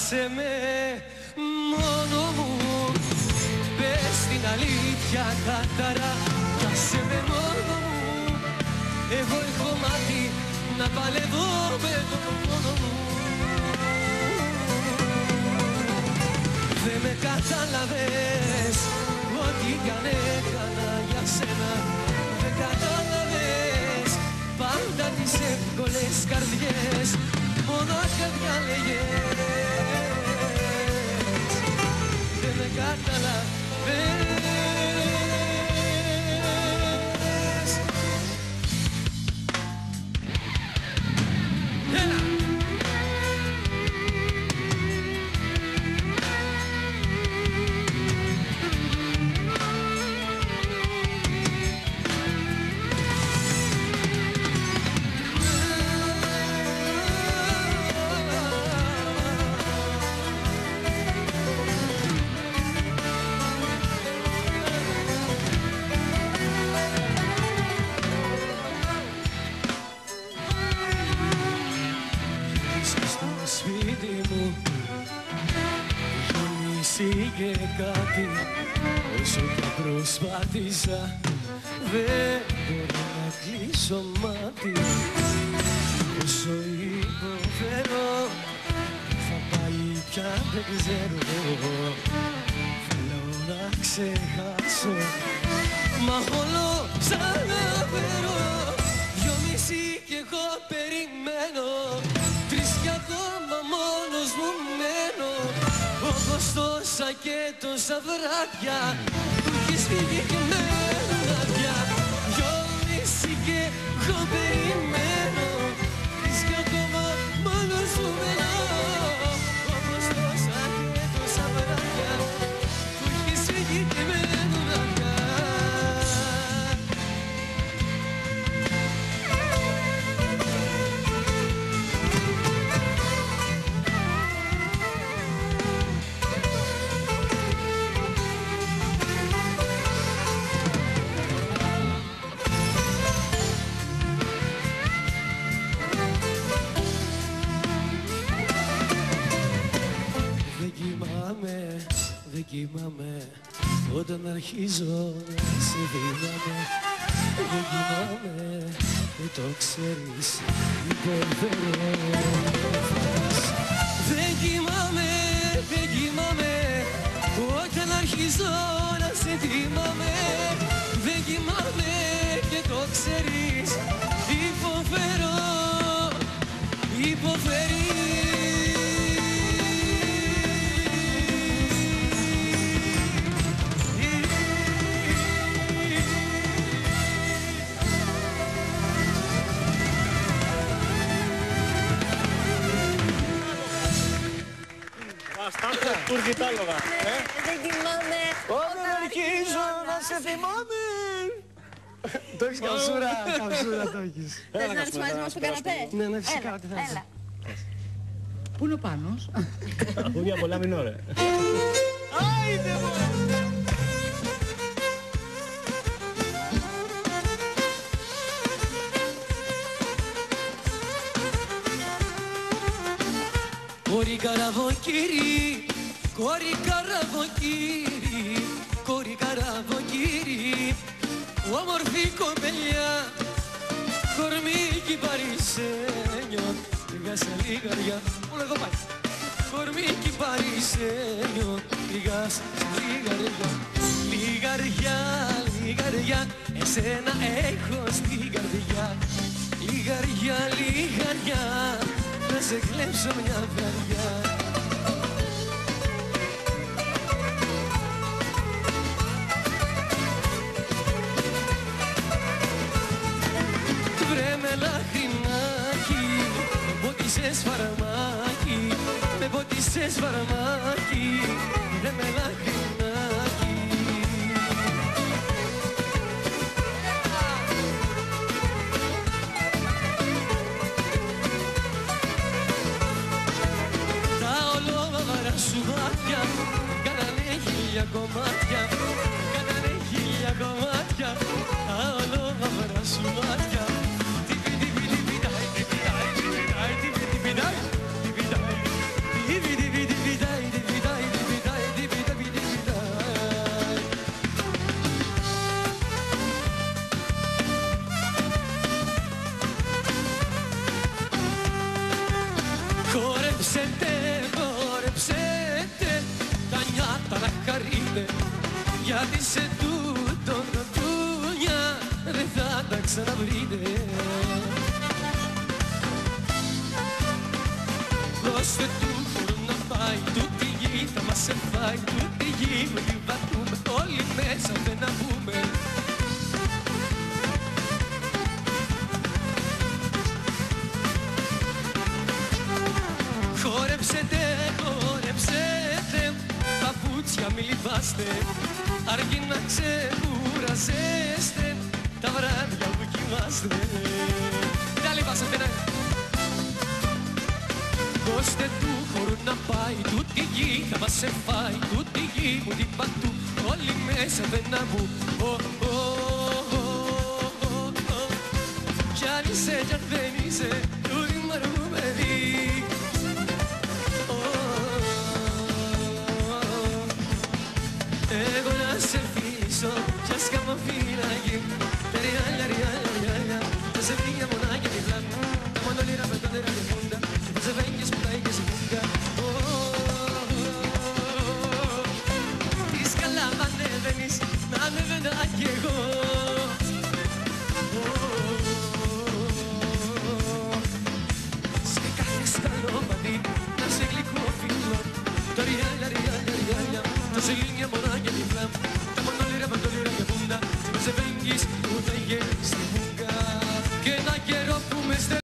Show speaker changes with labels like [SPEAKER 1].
[SPEAKER 1] άσε με μόνο μου. Πες την αλήθεια κάταρα κι άσε με μόνο μου. Εγώ έχω μάθει να παλεύω με τον πόνο μου. Δεν με κατάλαβες ό,τι κι αν έκανα για σένα. Δεν κατάλαβες πάντα τις εύκολες καρδιές μονάχα διάλεγες. Δεν με κατάλαβες. Έλα! Και κάτι όσο και προσπάθησα δεν μπορώ να κλείσω μάτι. Όσο υποφέρω θα πάει πια δεν ξέρω. Θέλω να ξεχάσω μα όλο ξαναφέρω. 2,5 κι εγώ περιμένω. 3 κι ακόμα μόνος μου μένω. Όπως τόσα και τόσα βράδια που έχεις φύγει και μένα πια. 2,5 και εγώ περιμένω. 3 κι ακόμα μόνος μου μένω. Όπως τόσα και τόσα βράδια που έχεις φύγει και μένα πια. Δεν κοιμάμαι όταν αρχίζω να σε θυμάμαι. Δεν κοιμάμαι, δεν το ξέρεις, υποφέρω. Δεν κοιμάμαι όταν αρχίζω να σε θυμάμαι. Δεν κοιμάμαι και το ξέρεις, υποφέρω, υποφέρεις.
[SPEAKER 2] Στάμπτα, τουρκιτάλογα.
[SPEAKER 3] Δεν κοιμάμαι
[SPEAKER 1] όταν αρχίζω να σε θυμάμαι. Το έχεις καψούρα, το έχεις.
[SPEAKER 3] Θες να έρθεις μαζί μας στο καναπέ?
[SPEAKER 1] Ναι, φυσικά, τι θες.
[SPEAKER 3] Έλα.
[SPEAKER 4] Πού είναι ο Πάνος?
[SPEAKER 2] Πούδια πολλά μινόρε.
[SPEAKER 1] Άιντε μωρέ. Κόρη καραβοκύρι, κόρη καραβοκύρι, κόρη καραβοκύρι, όμορφη κοπελιά, κορμίκι παρισένιο, λίγα σε λιγαριά, όλα εδώ πάει. Κορμίκι παρισένιο, λίγα σε λιγαριά, λιγαριά, λιγαριά, εσένα έχω στην καρδιά, λιγαριά, λιγαριά, να σε κλέψω μια βραδιά. Βρε με λαχρινάκι, με πότισες φαρμάκι, με πότισες φαρμάκι, βρε με λαχρινάκι. Σου μάτια κάνανε 1000 κομμάτια, κάνανε 1000 κομμάτια, τα ολόμαυρα σου μάτια. Τι γιατί σε τούτον τα τούνια δεν θα τα ξαναβρείτε. Δώστε του χώρο να πάει, τούτη γη θα μας εφάει, τούτη γη με την πατούμε, όλοι μέσα δεν να βγούμε. Χορέψετε, χορέψετε, παπούτσια μη λιβάστε, αρκεί να ξεκουραζέστε τα βράδια που κοιμάστε. Τα λιβάσετε, ναι. Δώστε του χώρου να πάει, τούτη γη θα μας εφάει, τούτη γη μου την πατού, όλοι μέσα δεν να μπουν. Κι αν είσαι κι αν δεν είσαι,